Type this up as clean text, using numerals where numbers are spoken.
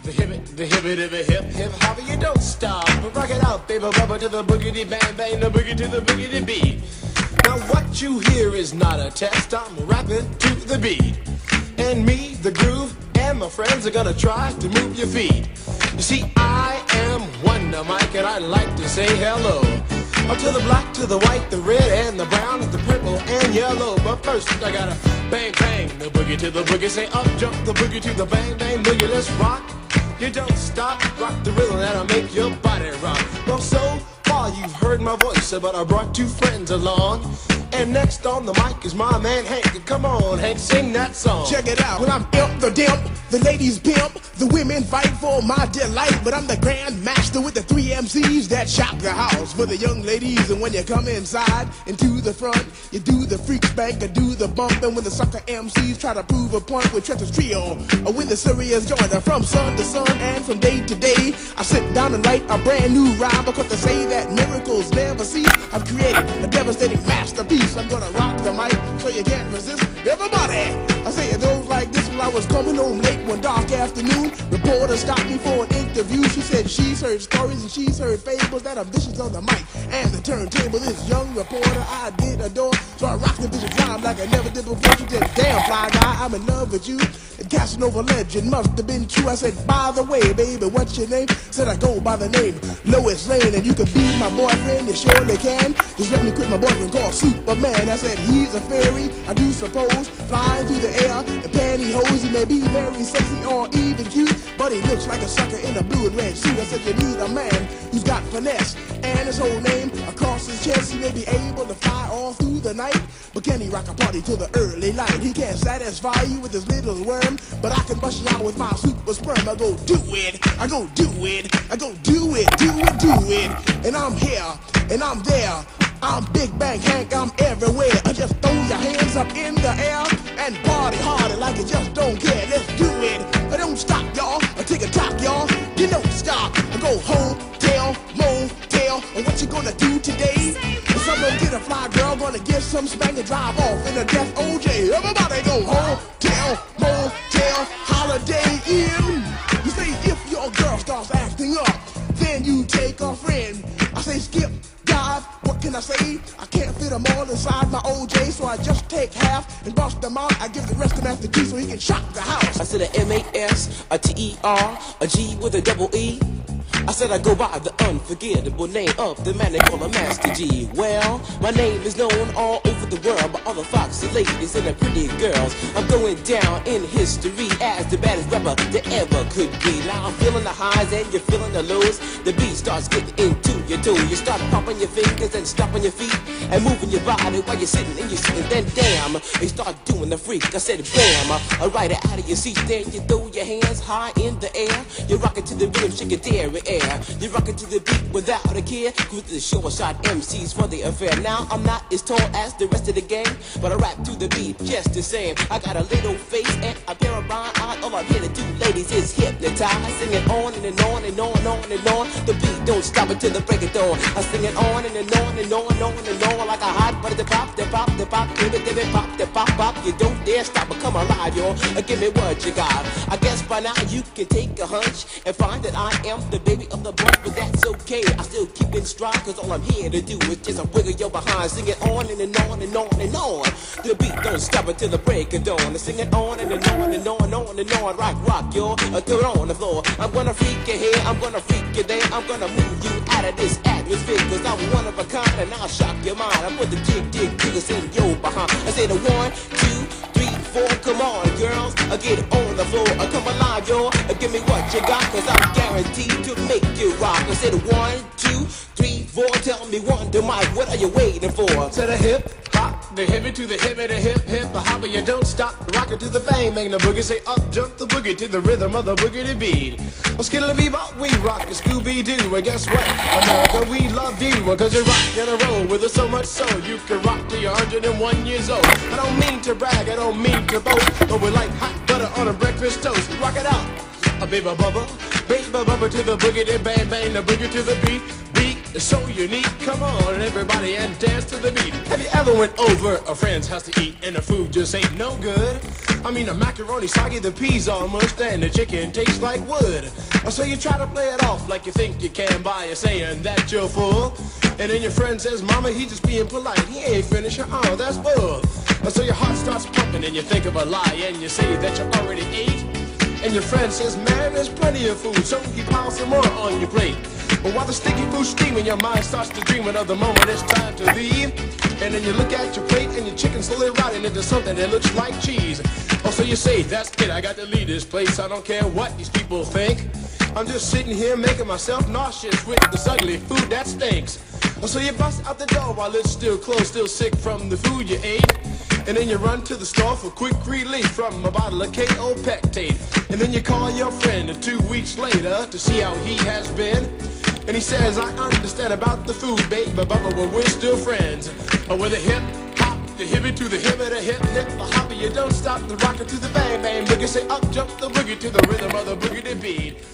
the hip hip hopper, you don't stop. Rock it out, baby, bubba to the boogity bang bang, the boogie to the boogity beat. Now what you hear is not a test. I'm rapping to the beat, and me, the groove, and my friends are gonna try to move your feet. You see, I am Wonder Mike, and I like to say hello to the black, to the white, the red, and the brown, the purple, and yellow. But first, I gotta bang, bang, the boogie to the boogie. Say up, jump the boogie to the bang, bang, boogie. Let's rock. You don't stop, rock the rhythm that'll make your body rock. Well, so far you've heard my voice, but I brought two friends along. And next on the mic is my man Hank. Come on, Hank, sing that song. Check it out. When I'm imp, the dimp, the ladies pimp, the women fight for my delight. But I'm the grand master with the 3 MCs that shock the house for the young ladies. And when you come inside and to the front, you do the freak spank and do the bump. And when the sucker MCs try to prove a point with Trent's Trio, or when the serious joiner from sun to sun and from day to day, I sit down and write a brand new rhyme because they say that miracles never cease. I've created a devastating masterpiece. I'm gonna rock the mic so you can't resist. Everybody, I say it goes like this. When I was coming home late one dark afternoon, reporter stopped me for an interview. She said she's heard stories and she's heard fables that are vicious on the mic and the turntable. This young reporter I did adore, so I rocked the vicious rhyme like I never did before. She said, damn fly guy, I'm in love with you. And Casanova legend must have been true. I said, by the way, baby, what's your name? Said I go by the name Lois Lane, and you can be my boyfriend, you surely can. Just let me quit my boyfriend called Superman. I said, he's a fairy, I do suppose, flying through the air in pantyhose. He may be very sexy or even cute, but he looks like a sucker in a blue and red suit. I said, you need a man who's got finesse, and his whole name across his chest. He may be able to fly all through the night, but can he rock a party till the early light? He can't satisfy you with his little worm, but I can bust you out with my super sperm. I go do it, I go do it, I go do it, do it, do it. And I'm here, and I'm there. I'm Big Bang Hank, I'm everywhere. I just throw your hands up in the air and party harder like you just don't care. Let's do it. I don't stop, y'all. I take a top, y'all. You don't stop. I go hotel, motel. And what you gonna do today? Some gonna get a fly girl, gonna get some spank and drive off in a death OJ. Everybody go hotel, motel, Holiday Inn. You say if your girl starts acting up, then you take a friend. I say skip, dive, what can I say? I can't fit them all inside my OJ, so I just take half and bust them out. I give the rest to Master G so he can shock the house. I said a M-A-S, a T-E-R, a G with a double E. I said I go by the unforgettable name of the man they call a Master G. Well, my name is known all over the world by all the foxy ladies and the pretty girls. I'm going down in history as the baddest rapper that ever could be. Now I'm feeling the highs and you're feeling the lows. The beat starts getting into your toe. You start popping your fingers and stomping your feet and moving your body while you're sitting and you're sitting. Then damn, you start doing the freak. I said bam, right out of your seat. Then you throw your hands high in the air. You're rocking to the rhythm, shake your dairy air. You're rocking to the beat without a care. Cruise to the short shot MCs for the affair. Now I'm not as tall as the rest of the gang, but I rap to the beat just the same. I got a little face and a pair of rhyme eyes. All I'm here to do, ladies, is hypnotize. Sing it on and on and on and on and on. The beat don't stop until the break of dawn. I sing it on and on and on and on and on like a hot butter. The pop, the pop, the pop, give it, pop, the pop, pop. You don't dare stop or come alive, y'all. Give me what you got. I guess by now you can take a hunch and find that I am the baby of the bunch, but that's okay. I still keep in stride, cause all I'm here to do is just a wiggle your behind. Sing it on and on and on and on. The beat don't stop until the break of dawn. I sing it on and on and on and on and on. Rock, y'all. Throw it on the floor. I'm gonna freak you here, I'm gonna freak you there. I'm gonna move you out of this atmosphere, cause I'm one of a kind and I'll shock your mind. I put the jiggles in your behind. I say the 1, 2, 3, 4, come on, girls. I get on the floor. Come alive, y'all. Give me what you got, cause I'm guaranteed to make you rock. I said 1, 2, 3, 4. Tell me Wonder Mike, what are you waiting for? To the hip hop, the hippie to the hippie, the hip hip, the hopper, you don't stop. Rock it to the bang, bang the boogie. Say up, jump the boogie to the rhythm of the boogie to beat. Well, skittle bebop, we rock a Scooby Doo. And guess what? America, we love you, cause you rock in a row with us so much so you can rock till you're 101 years old. I don't mean to brag, I don't mean to boast, but we're like hot butter on a breakfast toast. Rock it out, a baby bubba to the boogie, then bang bang the boogie to the beat. It's so unique, come on everybody and dance to the beat. Have you ever went over a friend's house to eat and the food just ain't no good? I mean the macaroni soggy, the peas are mushed, and the chicken tastes like wood. So you try to play it off like you think you can by saying that you're full. And then your friend says, Mama, he just being polite, he ain't finished. Oh, that's bull. So your heart starts pumping and you think of a lie and you say that you already ate. And your friend says, man, there's plenty of food, so he piles some more on your plate. But while the sticky food's steaming, your mind starts to dreaming of the moment it's time to leave. And then you look at your plate and your chicken slowly rotting into something that looks like cheese. Oh, so you say, that's it, I got to leave this place, I don't care what these people think. I'm just sitting here making myself nauseous with this ugly food that stinks. Oh, so you bust out the door while it's still closed, still sick from the food you ate. And then you run to the store for quick relief from a bottle of KO Pectate. And then you call your friend 2 weeks later to see how he has been. And he says, I understand about the food, babe, but we're still friends. With a hip hop, the hippie to the hip of the hip, hip, the hopper, you don't stop the rocker to the bang bang boogie. Say up jump the boogie to the rhythm of the boogie beat.